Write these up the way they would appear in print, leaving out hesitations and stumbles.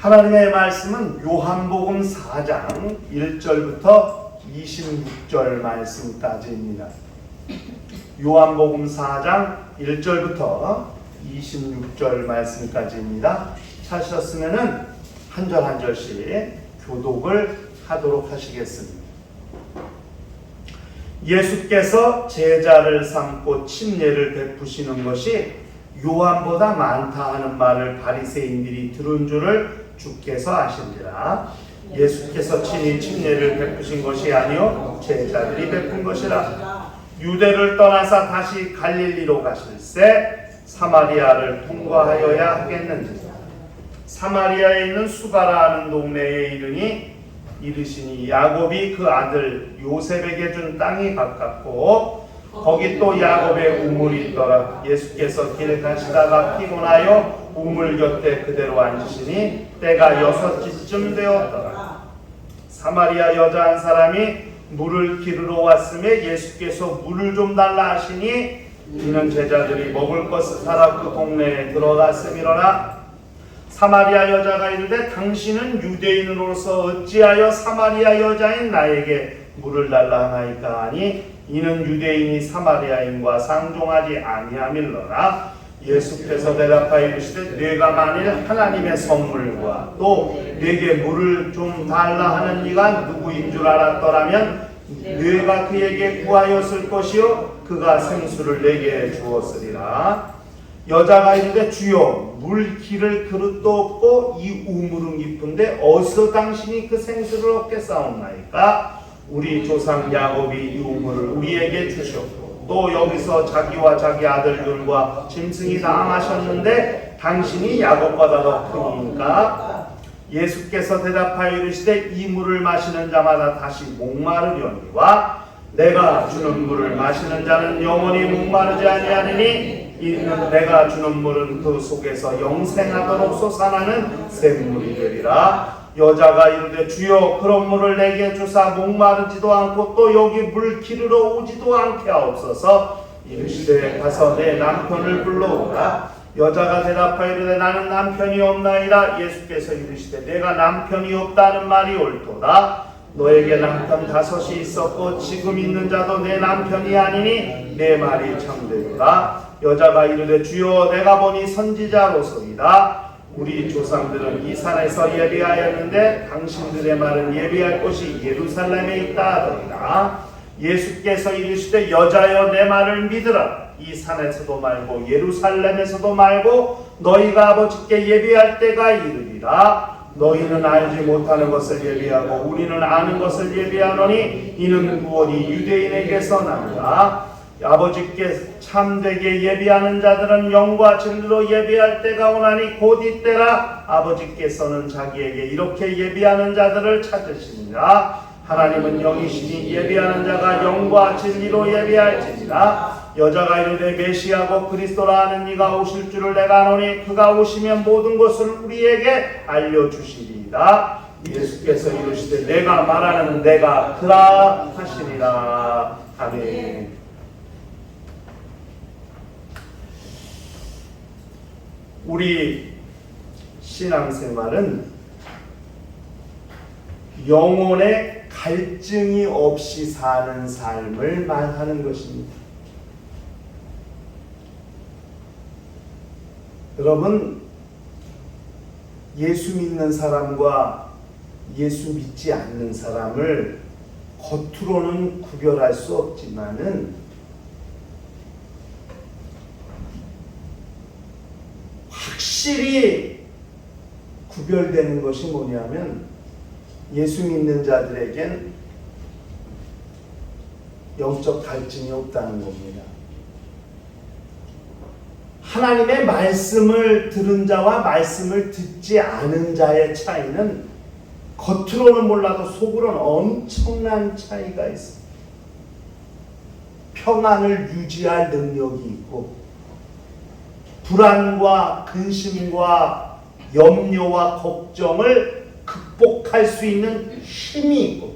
하나님의 말씀은 요한복음 4장 1절부터 26절 말씀까지입니다. 요한복음 4장 1절부터 26절 말씀까지입니다. 찾으셨으면은 한 절 한 절씩 교독을 하도록 하시겠습니다. 예수께서 제자를 삼고 침례를 베푸시는 것이 요한보다 많다 하는 말을 바리새인들이 들은 줄을 주께서 아신지라. 예수께서 친히 침례를 베푸신 것이 아니요 제자들이 베푼 것이라. 유대를 떠나사 다시 갈릴리로 가실새 사마리아를 통과하여야 하겠는지라. 사마리아에 있는 수가라 하는 동네에 이르시니 야곱이 그 아들 요셉에게 준 땅이 가깝고 거기 또 야곱의 우물이 있더라. 예수께서 길 가시다가 피곤하여 우물 곁에 그대로 앉으시니 때가 6시쯤 되었더라. 사마리아 여자 한 사람이 물을 기르러 왔음에 예수께서 물을 좀 달라 하시니 이는 제자들이 먹을 것을 사러 그 동네에 들어갔음이로라. 사마리아 여자가 이르되 당신은 유대인으로서 어찌하여 사마리아 여자인 나에게 물을 달라 하나이까 하니 이는 유대인이 사마리아인과 상종하지 아니함일러라. 예수께서 대답하여 이르시되 네가 만일 하나님의 선물과 또 네게 물을 좀 달라 하는 이가 누구인 줄 알았더라면 네가 그에게 구하였을 것이요 그가 생수를 내게 주었으리라. 여자가 이르되 주여 물 기를 그릇도 없고 이 우물은 깊은데 어디서 당신이 그 생수를 얻겠사옵나이까? 우리 조상 야곱이 이 우물을 우리에게 주셨고 또 여기서 자기와 자기 아들들과 짐승이 다 마셨는데 당신이 야곱보다 더 크니까? 예수께서 대답하여 이르시되 이 물을 마시는 자마다 다시 목마르려니와 내가 주는 물을 마시는 자는 영원히 목마르지 아니하느니 이는 내가 주는 물은 그 속에서 영생하도록 솟아나는 샘물이 되리라. 여자가 이르되 주여 그런 물을 내게 주사 목마르지도 않고 또 여기 물 기르러 오지도 않게 하옵소서. 이르시되 가서 내 남편을 불러오라. 여자가 대답하여 이르되 나는 남편이 없나이다. 예수께서 이르시되 내가 남편이 없다는 말이 옳도다. 너에게 남편 5이 있었고 지금 있는 자도 내 남편이 아니니 내 말이 참되도다. 여자가 이르되 주여 내가 보니 선지자로소이다. 우리 조상들은 이 산에서 예비하였는데 당신들의 말은 예비할 곳이 예루살렘에 있다 하더이다. 예수께서 이르시되 여자여 내 말을 믿으라. 이 산에서도 말고 예루살렘에서도 말고 너희가 아버지께 예비할 때가 이르리라. 너희는 알지 못하는 것을 예비하고 우리는 아는 것을 예비하노니 이는 구원이 유대인에게서 나니라. 아버지께 참되게 예비하는 자들은 영과 진리로 예비할 때가 오나니 곧 이때라. 아버지께서는 자기에게 이렇게 예비하는 자들을 찾으시니라. 하나님은 영이시니 예비하는 자가 영과 진리로 예비할지니라. 여자가 이르되 메시아고 그리스도라 하는 이가 오실 줄을 내가 아노니 그가 오시면 모든 것을 우리에게 알려주시리이다. 예수께서 이르시되 내가 말하는 내가 그라 하시니라. 아멘. 우리 신앙생활은 영혼의 갈증이 없이 사는 삶을 말하는 것입니다. 여러분, 예수 믿는 사람과 예수 믿지 않는 사람을 겉으로는 구별할 수 없지만은 확실히 구별되는 것이 뭐냐면 예수 믿는 자들에겐 영적 갈증이 없다는 겁니다. 하나님의 말씀을 들은 자와 말씀을 듣지 않은 자의 차이는 겉으로는 몰라도 속으로는 엄청난 차이가 있습니다. 평안을 유지할 능력이 있고 불안과 근심과 염려와 걱정을 극복할 수 있는 힘이 있고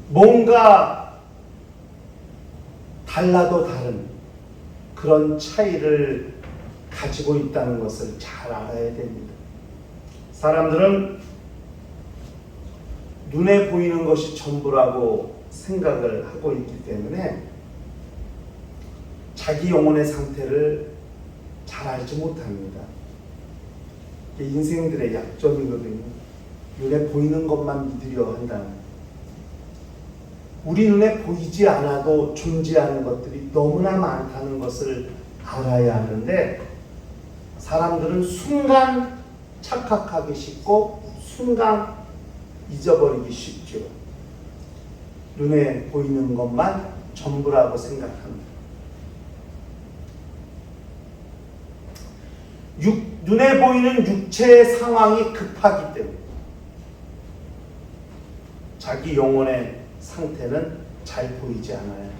뭔가 달라도 다른 그런 차이를 가지고 있다는 것을 잘 알아야 됩니다. 사람들은 눈에 보이는 것이 전부라고 생각을 하고 있기 때문에 자기 영혼의 상태를 잘 알지 못합니다. 이게 인생들의 약점이거든요. 눈에 보이는 것만 믿으려 한다는. 우리 눈에 보이지 않아도 존재하는 것들이 너무나 많다는 것을 알아야 하는데, 사람들은 순간 착각하기 쉽고 순간 잊어버리기 쉽죠. 눈에 보이는 것만 전부라고 생각합니다. 눈에 보이는 육체의 상황이 급하기 때문에 자기 영혼의 상태는 잘 보이지 않아요.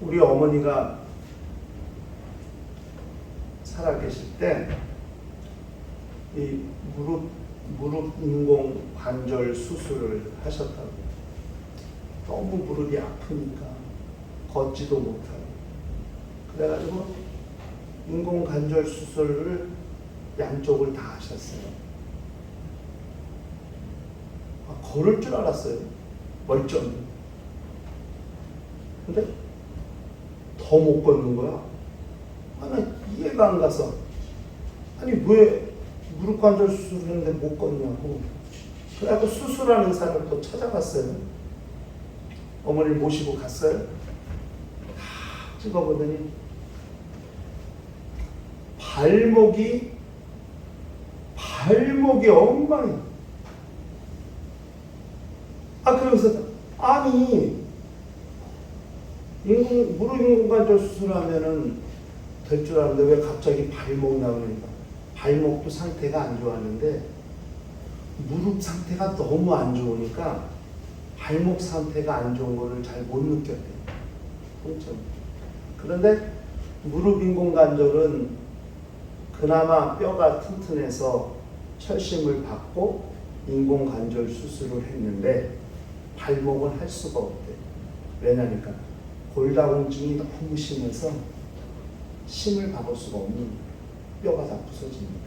우리 어머니가 살아계실 때 이 무릎 인공 관절 수술을 하셨다고. 너무 무릎이 아프니까 걷지도 못하고, 그래가지고 인공 관절 수술을 양쪽을 다 하셨어요. 걸을 줄 알았어요, 멀쩡히. 근데 더 못 걷는 거야. 나 이해가 안 가서, 아니 왜 무릎 관절 수술했는데 못 걷냐고. 그래갖고 수술하는 의사를 또 찾아갔어요. 어머니를 모시고 갔어요. 다 찍어보더니 발목이 엉망이야. 그러면서 아니 무릎 인공관절 수술하면은 될 줄 알았는데 왜 갑자기 발목 나오니까. 발목도 상태가 안 좋았는데 무릎 상태가 너무 안 좋으니까 발목 상태가 안 좋은 거를 잘 못 느꼈대요. 그런데 무릎 인공관절은 그나마 뼈가 튼튼해서 철심을 받고 인공관절 수술을 했는데 발목은 할 수가 없대. 왜냐니까 골다공증이 너무 심해서 힘을 받을 수가 없는 거예요. 뼈가 다 부서집니다.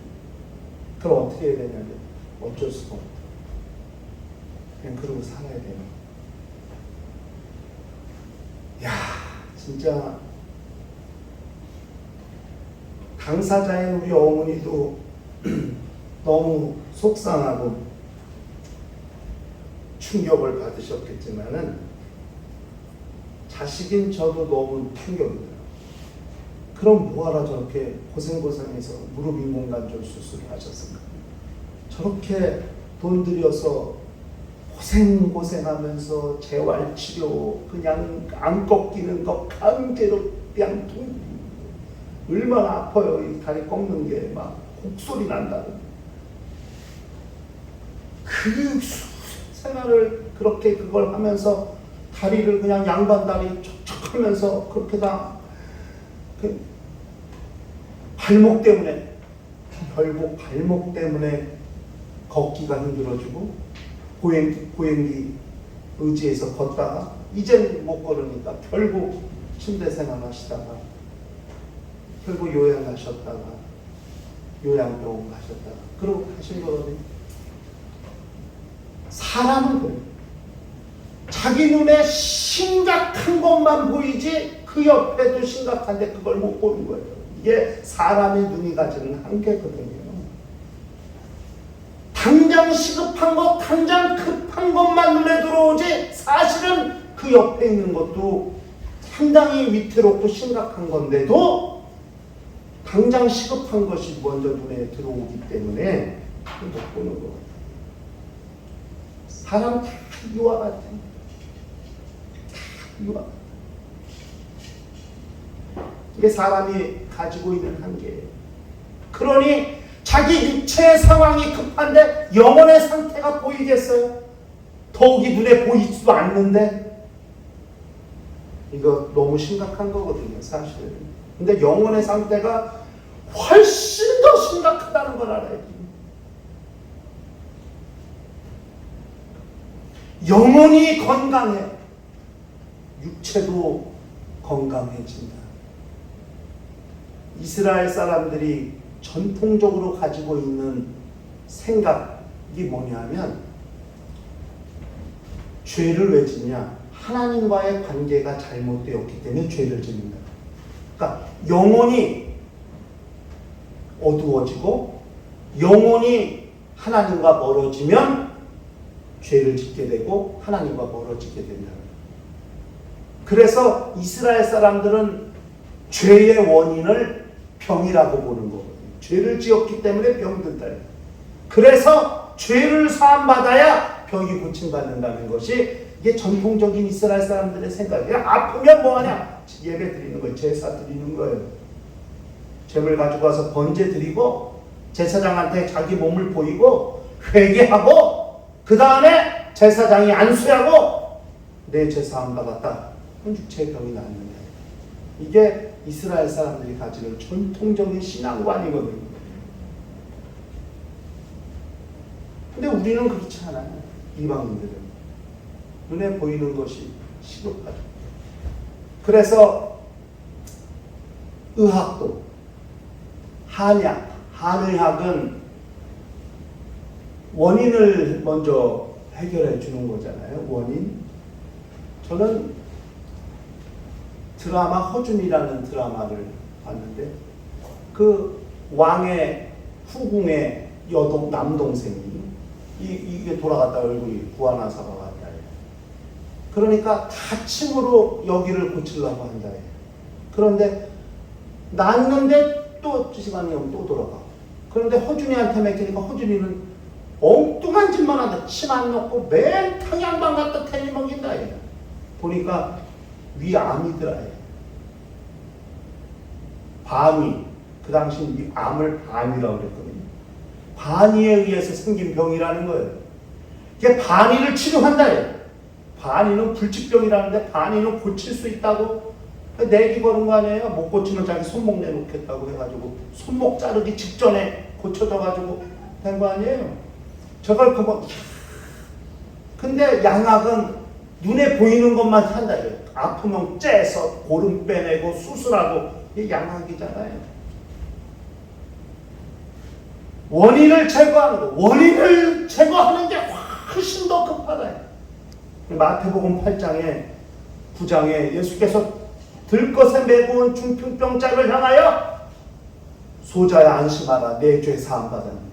그럼 어떻게 해야 되냐면 어쩔 수가 없다. 그냥 그러고 살아야 되나. 야, 진짜 당사자인 우리 어머니도 너무 속상하고 충격을 받으셨겠지만은 자식인 저도 너무 충격이더라고요. 그럼 뭐하라 저렇게 고생해서 무릎 인공관절 수술을 하셨을까? 저렇게 돈 들여서 고생하면서 재활치료, 그냥 안 꺾이는 거 강제로 그냥 얼마나 아파요. 이 다리 꺾는 게 막 곡소리 난다는. 그 생활을 그렇게 그걸 하면서 다리를 그냥 양반 다리 척척하면서 그렇게 다 발목 때문에, 결국 발목 때문에 걷기가 힘들어지고 보행기 의지해서 걷다가 이젠 못 걸으니까 결국 침대 생활하시다가 결국 요양 가셨다가 요양병원 가셨다가 그러고 하신 거거든요. 사람은 그래요. 자기 눈에 심각한 것만 보이지 그 옆에도 심각한데 그걸 못 보는 거예요. 이게 사람의 눈이 가지는 한계거든요. 당장 시급한 것, 당장 급한 것만 눈에 들어오지 사실은 그 옆에 있는 것도 상당히 위태롭고 심각한 건데도 당장 시급한 것이 먼저 눈에 들어오기 때문에 못 보는 거예요. 사람 다 이와 같아요. 이와 같아요. 이게 사람이 가지고 있는 한계예요. 그러니 자기 육체의 상황이 급한데 영혼의 상태가 보이겠어요? 더욱이 눈에 보이지도 않는데. 이거 너무 심각한 거거든요, 사실은. 근데 영혼의 상태가 훨씬 더 심각하다는 걸 알아야지. 영혼이 건강해. 육체도 건강해진다. 이스라엘 사람들이 전통적으로 가지고 있는 생각이 뭐냐면, 죄를 왜 짓냐? 하나님과의 관계가 잘못되었기 때문에 죄를 짓는다. 그러니까 영혼이 어두워지고 영혼이 하나님과 멀어지면 죄를 짓게 되고 하나님과 멀어지게 된다. 그래서 이스라엘 사람들은 죄의 원인을 병이라고 보는 거거든요. 죄를 지었기 때문에 병든다. 그래서 죄를 사함받아야 병이 고침받는다는 것이 이게 전통적인 이스라엘 사람들의 생각이에요. 아프면 뭐하냐? 예배 드리는 거예요. 제사 드리는 거예요. 죄물 가지고 와서 번제 드리고 제사장한테 자기 몸을 보이고 회개하고 그 다음에 제사장이 안수하고 내 죄 사함 받았다. 육체의 병이 낫는다. 이게 이스라엘 사람들이 가지는 전통적인 신앙관이거든요. 근데 우리는 그렇지 않아요. 이방인들은 눈에 보이는 것이 시급하죠. 그래서 의학도 한의학은 원인을 먼저 해결해 주는 거잖아요. 원인. 저는 드라마 허준이라는 드라마를 봤는데 그 왕의 후궁의 남동생이 이게 돌아갔다 얼굴이 구하나사가 왔다. 그러니까 다침으로 여기를 고치려고 한다. 그런데 낫는데 또 시간이 오면 또 돌아가. 그런데 허준이한테 맡기니까 허준이는 엉뚱한 짓만 한다. 침 안 넣고 맨 탕양방 갖다 태리 먹인다. 보니까 위암이더라. 반위. 그 당시 암을 반위라고 그랬거든요. 반위에 의해서 생긴 병이라는 거예요. 이게 반위를 치료한다. 반위는 불치병이라는데 반위는 고칠 수 있다고 내기 거는 거 아니에요? 못 고치면 자기 손목 내놓겠다고 해가지고 손목 자르기 직전에 고쳐져가지고 된 거 아니에요? 저걸 보고 근데 양학은 눈에 보이는 것만 한다. 아프면 째서 고름 빼내고 수술하고 이게 양학이잖아요. 원인을 제거하는 거. 원인을 제거하는 게 훨씬 더 급하다. 마태복음 8장에 9장에 예수께서 들것에 메고 온 중풍병자를 향하여 소자야 안심하라 내 죄 사함 받았느니라.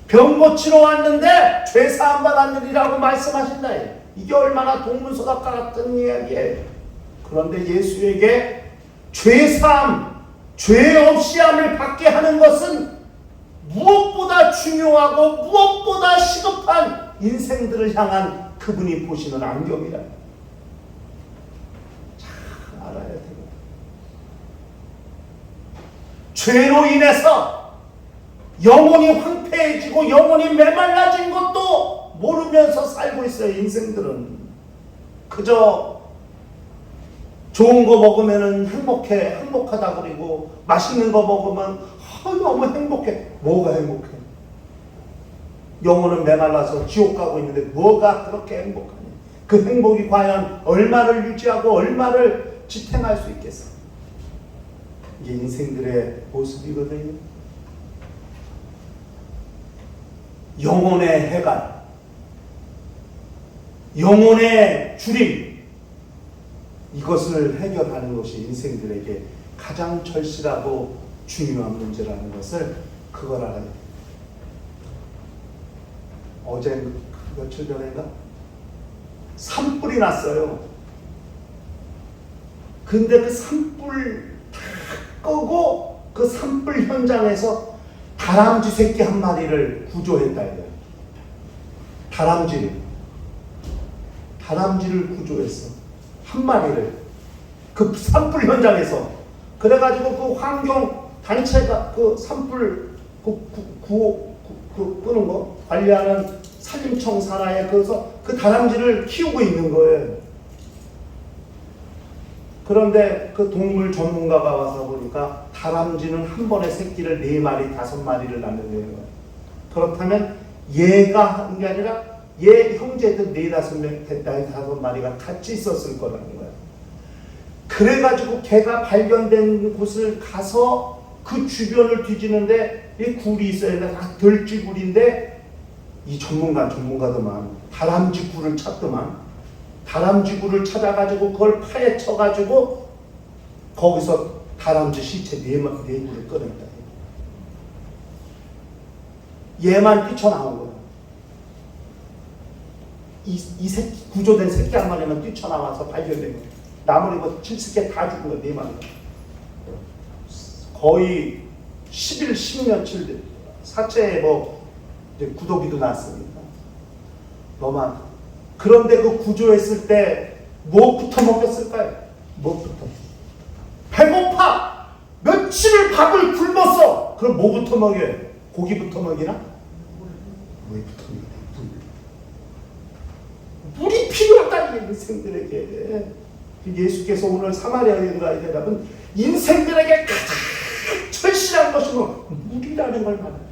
병 고치러 왔는데 죄 사함 받았느니라고 말씀하신다. 이게 얼마나 동문서답 같은 이야기예요. 그런데 예수에게 죄 사함, 죄 없이 함을 받게 하는 것은 무엇보다 중요하고 무엇보다 시급한 인생들을 향한 그분이 보시는 안경이라. 잘 알아야 돼요. 죄로 인해서 영혼이 황폐해지고 영혼이 메말라진 것도 모르면서 살고 있어요. 인생들은 그저 좋은 거 먹으면 행복하다 그러고 맛있는 거 먹으면 너무 행복해. 뭐가 행복해? 영혼은 메말라서 지옥 가고 있는데 뭐가 그렇게 행복하냐? 그 행복이 과연 얼마를 유지하고 얼마를 지탱할 수 있겠어? 이게 인생들의 모습이거든요. 영혼의 해갈, 영혼의 주림, 이것을 해결하는 것이 인생들에게 가장 절실하고 중요한 문제라는 것을 그걸 알아야 돼요. 어제 며칠 전인가 산불이 났어요. 근데 그 산불 다 끄고 그 산불 현장에서 다람쥐 새끼 한 마리를 구조했다 이거예요. 다람쥐를 구조했어. 한 마리를 그 산불 현장에서. 그래가지고 그 환경 단체가 그 산불 끄는 거 관리하는 산림청 산하에 그래서 그 다람쥐를 키우고 있는 거예요. 그런데 그 동물 전문가가 와서 보니까 다람쥐는 한 번에 새끼를 4마리, 5마리를 낳는다는 거예요. 그렇다면 얘가 한 게 아니라 얘 형제들 4, 5명 됐다, 5마리가 같이 있었을 거라는 거예요. 그래가지고 걔가 발견된 곳을 가서 그 주변을 뒤지는데 이 굴이 있어야 돼. 다 들쥐굴인데 이 전문가더만 다람쥐 굴을 찾더만. 다람쥐 굴을 찾아가지고 그걸 파헤쳐가지고 거기서 다람쥐 시체 네 굴을 꺼냈다. 얘만 뛰쳐나온 거야. 이 새끼, 구조된 새끼 한 마리만 뛰쳐나와서 발견된 거야. 나머지 뭐 70개 다 죽은 거야. 네 마리. 거의 10일, 10며칠 사체에 뭐 이제 구더기도 났으니까. 너만. 그런데 그 구조했을 때 무엇부터 먹였을까요? 무엇부터? 배고파! 며칠을 밥을 굶었어! 그럼 뭐부터 먹여요? 고기부터 먹이나? 물부터 먹여요. 물이 필요하다, 인생들에게. 예수께서 오늘 사마리아 여인과의 대답은 인생들에게 가장 절실한 것은 물이라는 걸 말해요.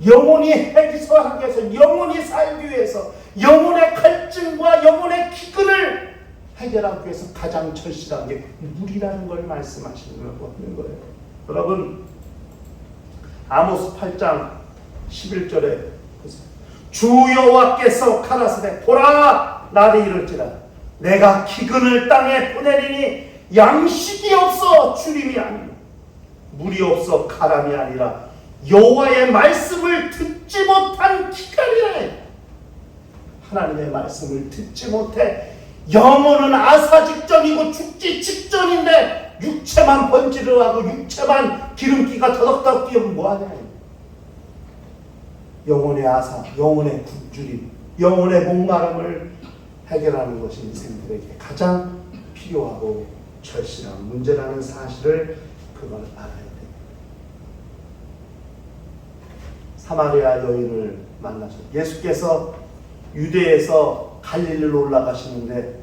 영혼이 해소하기 위해서, 영혼이 살기 위해서, 영혼의 갈증과 영혼의 기근을 해결하기 위해서 가장 절실한 게 물이라는 걸 말씀하시는 거예요. 여러분, 아모스 8장 11절에 주 여호와께서 가라사대 보라 나를 이를지라 내가 기근을 땅에 보내리니 양식이 없어 주림이 아니라 물이 없어 가람이 아니라 여호와의 말씀을 듣지 못한 기간이라. 하나님의 말씀을 듣지 못해 영혼은 아사 직전이고 죽기 직전인데 육체만 번지르 하고 육체만 기름기가 더덕더덕 뛰면 뭐하냐. 영혼의 아사, 영혼의 굶주림, 영혼의 목마름을 해결하는 것이 인생들에게 가장 필요하고 절실한 문제라는 사실을 그걸 알아야 됩니다. 사마리아 여인을 만나셨어요. 예수께서 유대에서 갈릴리로 올라가시는데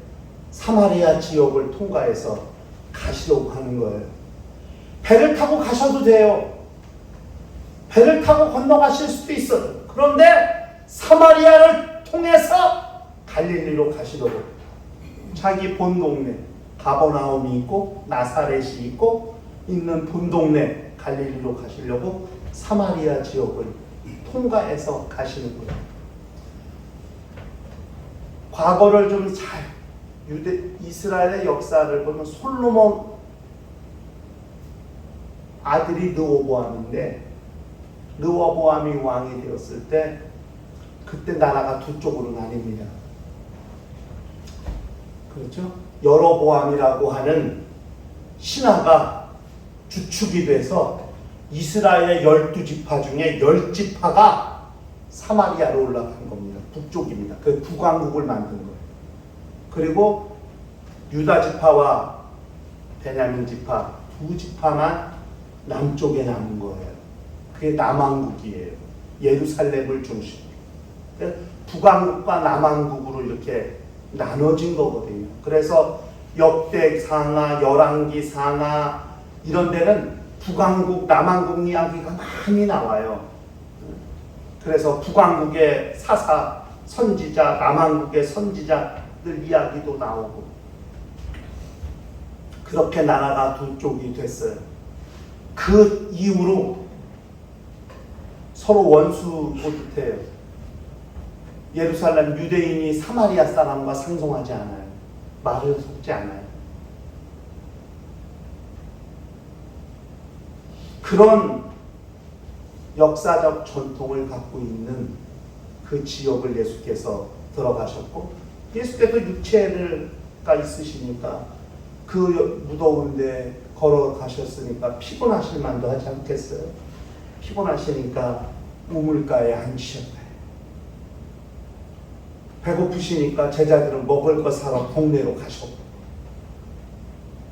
사마리아 지역을 통과해서 가시려고 하는 거예요. 배를 타고 가셔도 돼요. 배를 타고 건너가실 수도 있어요. 그런데 사마리아를 통해서 갈릴리로 가시려고 자기 본 동네 가버나움이 있고 나사렛이 있고 있는 본 동네 갈릴리로 가시려고 사마리아 지역을 통과해서 가시는 거예요. 과거를 좀 잘 이스라엘의 역사를 보면 솔로몬 아들이 르호보암인데 르호보암이 왕이 되었을 때 그때 나라가 두 쪽으로 나뉩니다. 그렇죠? 여로보암이라고 하는 신하가 주축이 돼서 이스라엘의 12지파 중에 10지파가 사마리아로 올라간 겁니다. 북쪽입니다. 그 북왕국을 만든 거예요. 그리고 유다 지파와 베냐민 지파 두 지파만 남쪽에 남은 거예요. 그게 남왕국이에요. 예루살렘을 중심으로. 북왕국과 남왕국으로 이렇게 나눠진 거거든요. 그래서 역대 상하, 열왕기 상하 이런 데는 북왕국, 남왕국 이야기가 많이 나와요. 그래서 북왕국의 사사, 선지자, 남왕국의 선지자들 이야기도 나오고 그렇게 나라가 두 쪽이 됐어요. 그 이후로 서로 원수 보듯해요. 예루살렘 유대인이 사마리아 사람과 상송하지 않아요. 말을 섞지 않아요. 그런 역사적 전통을 갖고 있는 그 지역을 예수께서 들어가셨고 예수께서 육체가 있으시니까 그 무더운데 걸어가셨으니까 피곤하실 만도 하지 않겠어요? 피곤하시니까 우물가에 앉으셨다. 배고프시니까 제자들은 먹을 거 사러 동네로 가셨고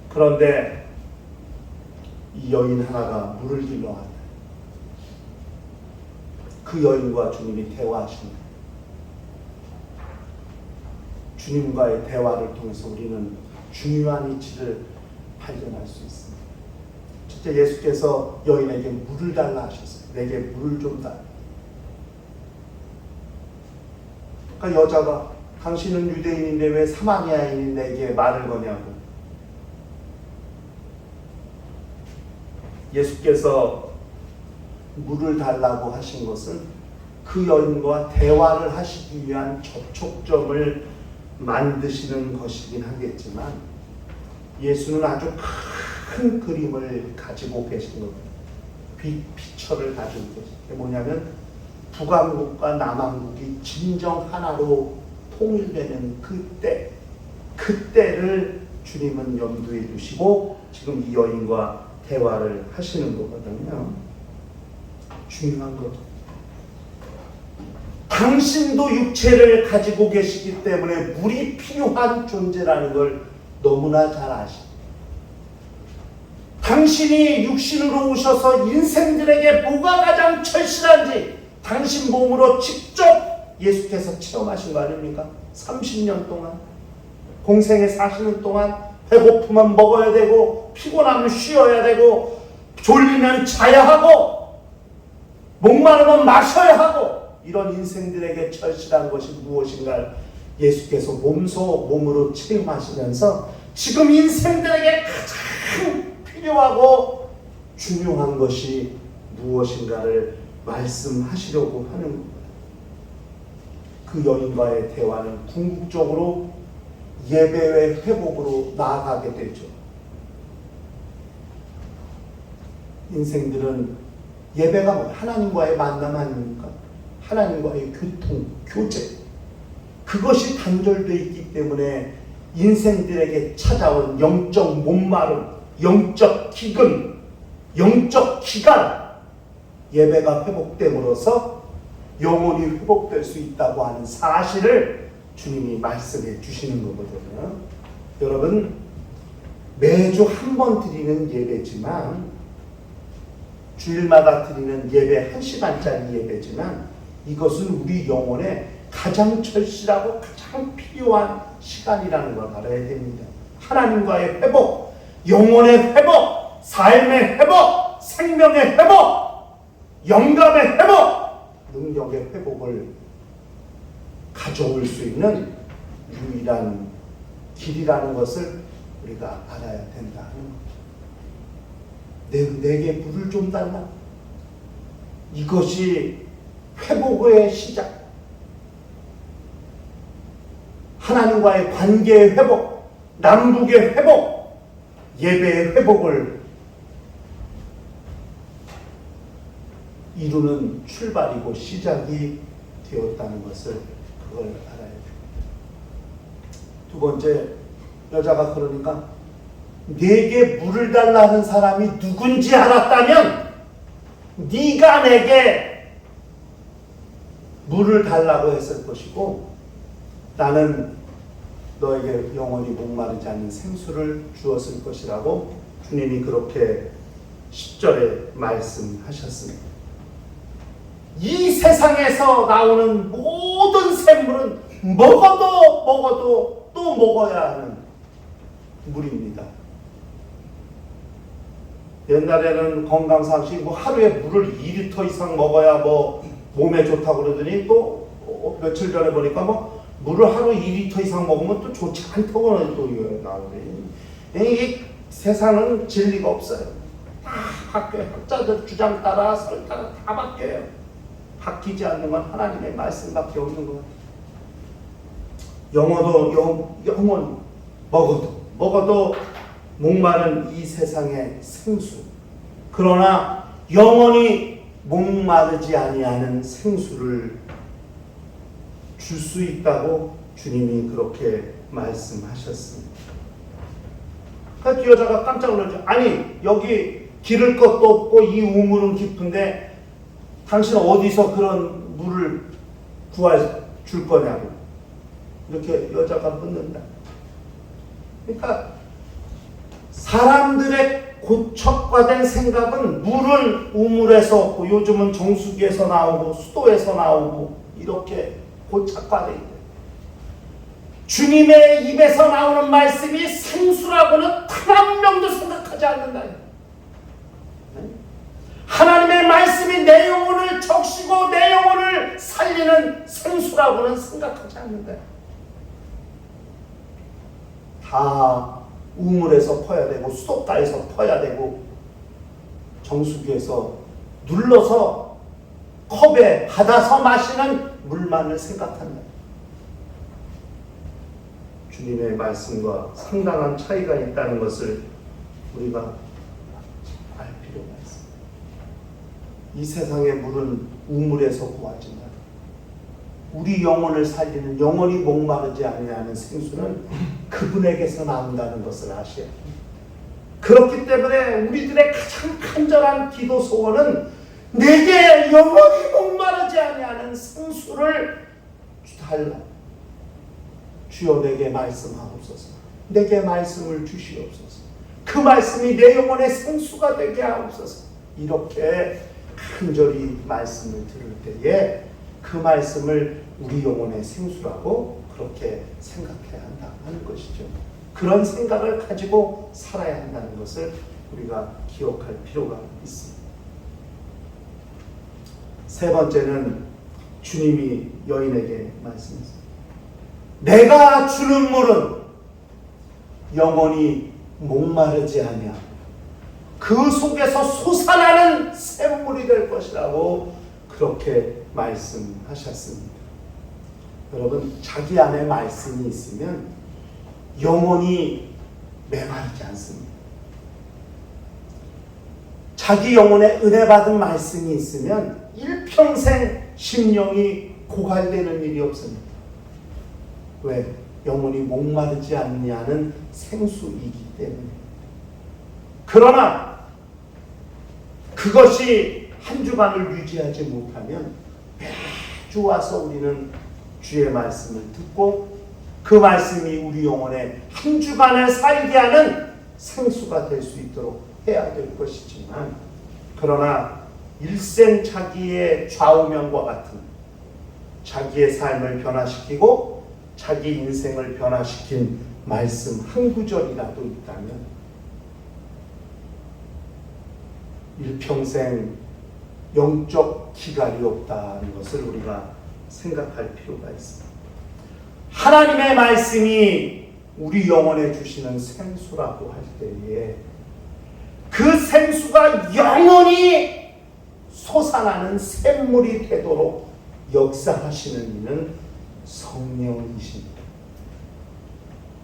그런데 이 여인 하나가 물을 길러 왔다. 그 여인과 주님이 대화하십니다. 주님과의 대화를 통해서 우리는 중요한 이치를 발견할 수 있습니다. 첫째, 예수께서 여인에게 물을 달라 하셨어요. 내게 물을 좀 달라. 그러니까 여자가 당신은 유대인인데 왜 사마리아인이 내게 말을 거냐고. 예수께서 물을 달라고 하신 것은 그 여인과 대화를 하시기 위한 접촉점을 만드시는 것이긴 하겠지만 예수는 아주 큰 그림을 가지고 계신 겁니다. 빅피처를 가지고 계신 게 뭐냐면 북왕국과 남왕국이 진정 하나로 통일되는 그때를 주님은 염두에 두시고 지금 이 여인과 대화를 하시는 거거든요. 중요한 것. 당신도 육체를 가지고 계시기 때문에 물이 필요한 존재라는 걸 너무나 잘 아십니다. 당신이 육신으로 오셔서 인생들에게 뭐가 가장 절실한지 당신 몸으로 직접 예수께서 체험하신 거 아닙니까? 30년 동안 공생에 사시는 동안 배고프면 먹어야 되고 피곤하면 쉬어야 되고 졸리면 자야 하고 목마르면 마셔야 하고 이런 인생들에게 절실한 것이 무엇인가 예수께서 몸으로 체험하시면서 지금 인생들에게 가장 필요하고 중요한 것이 무엇인가를 말씀하시려고 하는 겁니다. 그 여인과의 대화는 궁극적으로 예배의 회복으로 나아가게 되죠. 인생들은 예배가 뭐 하나님과의 만남 아닙니까? 하나님과의 교통, 교제. 그것이 단절되어 있기 때문에 인생들에게 찾아온 영적 목마름, 영적 기근, 영적 기간, 예배가 회복됨으로써 영혼이 회복될 수 있다고 하는 사실을 주님이 말씀해 주시는 거거든요. 여러분, 매주 한 번 드리는 예배지만 주일마다 드리는 예배 1시간짜리 예배지만 이것은 우리 영혼에 가장 절실하고 가장 필요한 시간이라는 걸 알아야 됩니다. 하나님과의 회복, 영혼의 회복, 삶의 회복, 생명의 회복, 영감의 회복, 능력의 회복을 가져올 수 있는 유일한 길이라는 것을 우리가 알아야 된다는 겁니다. 내게 물을 좀 달라. 이것이 회복의 시작. 하나님과의 관계의 회복, 남북의 회복, 예배의 회복을 이루는 출발이고 시작이 되었다는 것을 그걸 알아야 됩니다. 두 번째, 여자가 그러니까 내게 물을 달라는 사람이 누군지 알았다면 네가 내게 물을 달라고 했을 것이고 나는 너에게 영원히 목마르지 않는 생수를 주었을 것이라고 주님이 그렇게 10절에 말씀하셨습니다. 이 세상에서 나오는 모든 샘물은 먹어도 또 먹어야 하는 물입니다. 옛날에는 건강상식 하루에 물을 2리터 이상 먹어야 몸에 좋다고 그러더니 또 며칠 전에 보니까 물을 하루 2리터 이상 먹으면 또 좋지 않다고 또 나오네. 이 세상은 진리가 없어요. 다 바뀌어요. 학자들 주장 따라 설 따라 다 바뀌어요. 바뀌지 않는 건 하나님의 말씀밖에 없는 것 같아요. 영원 먹어도 목마른 이 세상의 생수. 그러나 영원히 목마르지 아니하는 생수를 줄 수 있다고 주님이 그렇게 말씀하셨습니다. 그 여자가 깜짝 놀랐죠. 아니 여기 기를 것도 없고 이 우물은 깊은데 당신 어디서 그런 물을 줄 거냐고 이렇게 여자가 묻는다. 그러니까 사람들의 고척과된 생각은 물은 우물에서 없고 요즘은 정수기에서 나오고 수도에서 나오고 이렇게 고착화되어 있다. 주님의 입에서 나오는 말씀이 생수라고는 단 한 명도 생각하지 않는다. 하나님의 말씀이 내 영혼을 적시고 내 영혼을 살리는 생수라고는 생각하지 않는다. 다 우물에서 퍼야 되고 수도가에서 퍼야 되고 정수기에서 눌러서 컵에 받아서 마시는 물만을 생각한다. 주님의 말씀과 상당한 차이가 있다는 것을 우리가 알 필요가 있습니다. 이 세상의 물은 우물에서 구하지만 우리 영혼을 살리는 영원히 목마르지 아니하는 생수는 그분에게서 나온다는 것을 아셔야 합니다. 그렇기 때문에 우리들의 가장 간절한 기도 소원은 내게 영원히 목마르지 아니하는 생수를 달라. 주여 내게 말씀하옵소서. 내게 말씀을 주시옵소서. 그 말씀이 내 영혼의 생수가 되게 하옵소서. 이렇게 간절히 말씀을 들을 때에 그 말씀을 우리 영혼의 생수라고 그렇게 생각해야 한다는 것이죠. 그런 생각을 가지고 살아야 한다는 것을 우리가 기억할 필요가 있습니다. 세 번째는 주님이 여인에게 말씀했습니다. 내가 주는 물은 영원히 목마르지 아니하고 그 속에서 솟아나는 샘물이 될 것이라고 그렇게 말씀하셨습니다. 여러분, 자기 안에 말씀이 있으면 영혼이 메마르지 않습니다. 자기 영혼에 은혜 받은 말씀이 있으면 일평생 심령이 고갈되는 일이 없습니다. 왜? 영혼이 목마르지 않냐는 생수이기 때문에. 그러나 그것이 한 주간을 유지하지 못하면 매주 와서 우리는 주의 말씀을 듣고 그 말씀이 우리 영혼에 한 주간을 살게 하는 생수가 될 수 있도록 해야 될 것이지만, 그러나 일생 자기의 좌우명과 같은 자기의 삶을 변화시키고 자기 인생을 변화시킨 말씀 한 구절이라도 있다면 일평생 영적 기갈이 없다는 것을 우리가 생각할 필요가 있습니다. 하나님의 말씀이 우리 영혼에 주시는 생수라고 할 때에 그 생수가 영원히 솟아나는 샘물이 되도록 역사하시는 이는 성령이십니다.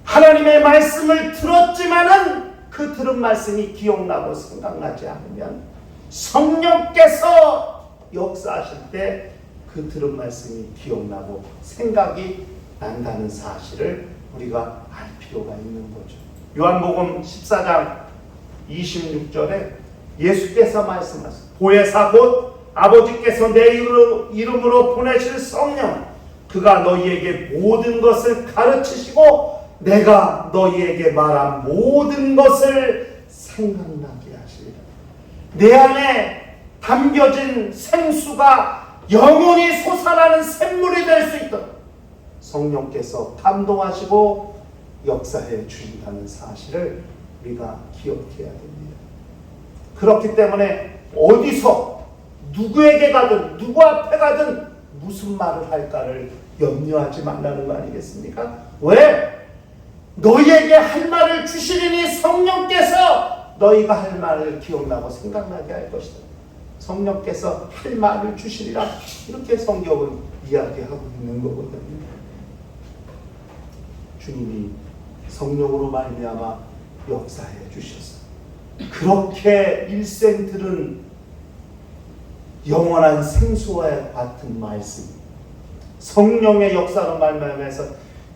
하나님의 말씀을 들었지만은 그 들은 말씀이 기억나고 생각나지 않으면 성령께서 역사하실 때 그 들은 말씀이 기억나고 생각이 난다는 사실을 우리가 알 필요가 있는 거죠. 요한복음 14장 26절에 예수께서 말씀하셨습니다. 보혜사 곧 아버지께서 내 이름으로 보내실 성령, 그가 너희에게 모든 것을 가르치시고 내가 너희에게 말한 모든 것을 생각나게 하시리라. 내 안에 담겨진 생수가 영원히 솟아나는 샘물이 될 수 있도록 성령께서 감동하시고 역사해 주신다는 사실을 우리가 기억해야 됩니다. 그렇기 때문에 어디서 누구에게 가든 누구 앞에 가든 무슨 말을 할까를 염려하지 말라는 거 아니겠습니까? 왜? 너희에게 할 말을 주시리니 성령께서 너희가 할 말을 기억나고 생각나게 할 것이다. 성령께서 할 말을 주시리라. 이렇게 성경은 이야기하고 있는 거거든요. 주님이 성령으로 말미암아 역사해 주셨어요. 그렇게 일생 들은 영원한 생수와 같은 말씀, 성령의 역사로 말미암아서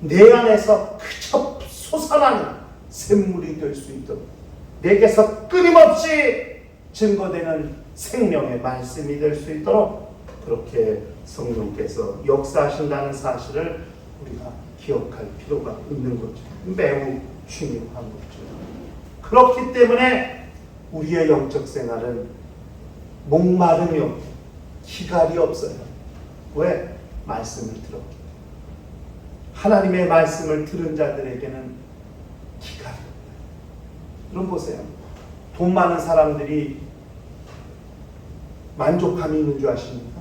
내 안에서 그저 솟아나는 샘물이 될 수 있도록 내게서 끊임없이 증거되는 생명의 말씀이 될 수 있도록 그렇게 성령께서 역사하신다는 사실을 우리가 기억할 필요가 있는 거죠. 매우 중요한 거죠. 그렇기 때문에 우리의 영적 생활은 목마르며 기갈이 없어요. 왜? 말씀을 들었기 때문에. 하나님의 말씀을 들은 자들에게는 기갈이 없어요. 그럼 보세요. 돈 많은 사람들이 만족함이 있는 줄 아십니까?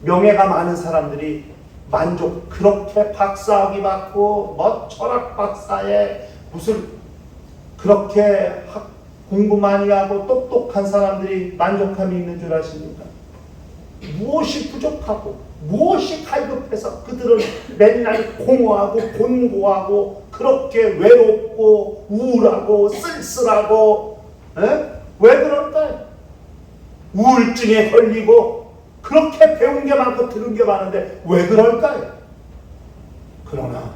명예가 많은 사람들이 그렇게 박사학위 받고 철학 박사에 무슨 그렇게 공부 많이 하고 똑똑한 사람들이 만족함이 있는 줄 아십니까? 무엇이 부족하고 무엇이 갈급해서 그들은 맨날 공허하고 곤고하고 그렇게 외롭고 우울하고 쓸쓸하고 왜 그럴까요? 우울증에 걸리고 그렇게 배운 게 많고 들은 게 많은데 왜 그럴까요? 그러나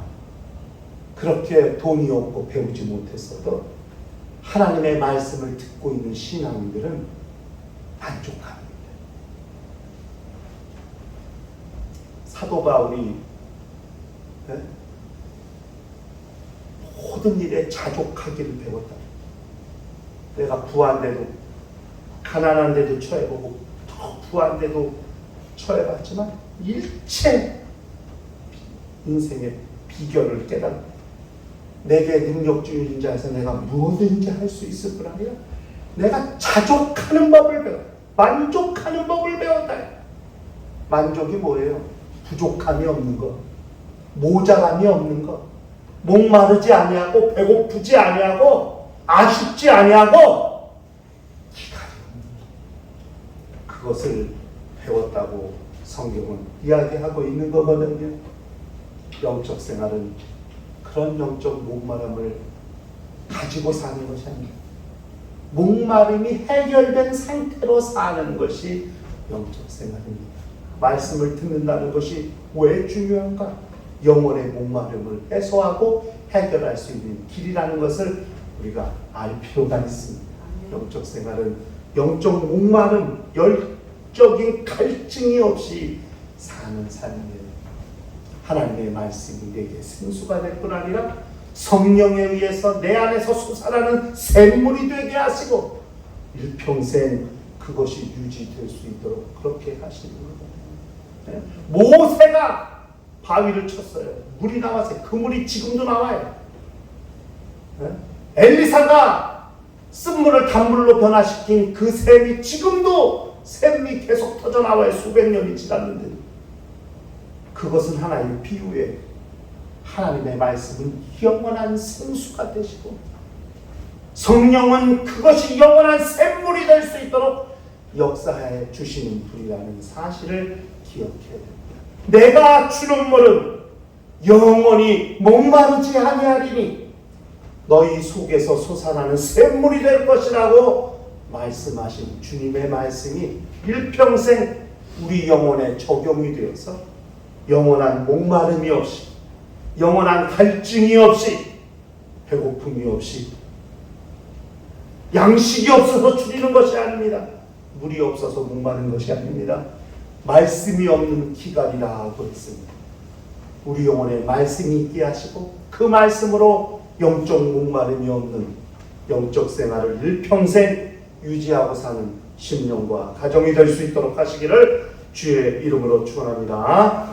그렇게 돈이 없고 배우지 못했어도 하나님의 말씀을 듣고 있는 신앙인들은 만족합니다. 사도가 우리 모든 일에 자족하기를 배웠다. 내가 부한데도 가난한데도 처해보고 더 부한데도 처해봤지만 일체 인생의 비결을 깨닫고 내게 능력주의인 자에서 내가 무엇든지 할 수 있을 뿐 아니라 내가 자족하는 법을 배웠다. 만족하는 법을 배웠다. 만족이 뭐예요? 부족함이 없는 것, 모자람이 없는 것, 목마르지 아니하고 배고프지 아니하고 아쉽지 아니하고 기다림 그것을 배웠다고 성경은 이야기하고 있는 거거든요. 영적 생활은 그런 영적 목마름을 가지고 사는 것이 아닙니다. 목마름이 해결된 상태로 사는 것이 영적 생활입니다. 말씀을 듣는다는 것이 왜 중요한가? 영혼의 목마름을 해소하고 해결할 수 있는 길이라는 것을 우리가 알 필요가 있습니다. 영적 생활은 영적 목마름, 열적인 갈증이 없이 사는 삶이에요. 하나님의 말씀이 내게 생수가 될 뿐 아니라 성령에 의해서 내 안에서 솟아나는 샘물이 되게 하시고 일평생 그것이 유지될 수 있도록 그렇게 하시는 거예요. 모세가 바위를 쳤어요. 물이 나왔어요. 그 물이 지금도 나와요. 엘리사가 쓴물을 단물로 변화시킨 그 샘이 지금도 샘이 계속 터져나와요. 수백 년이 지났는데 그것은 하나의 비유예요. 하나님의 말씀은 영원한 생수가 되시고 성령은 그것이 영원한 샘물이 될 수 있도록 역사해 주시는 분이라는 사실을 기억해야 됩니다. 내가 주는 물은 영원히 목마르지 아니하리니 너희 속에서 솟아나는 샘물이 될 것이라고 말씀하신 주님의 말씀이 일평생 우리 영혼에 적용이 되어서 영원한 목마름이 없이 영원한 갈증이 없이 배고픔이 없이 양식이 없어서 줄이는 것이 아닙니다. 물이 없어서 목마른 것이 아닙니다. 말씀이 없는 기갈이라고 했습니다. 우리 영혼에 말씀이 있게 하시고 그 말씀으로 영적 목마름이 없는 영적 생활을 일평생 유지하고 사는 심령과 가정이 될 수 있도록 하시기를 주의 이름으로 축원합니다.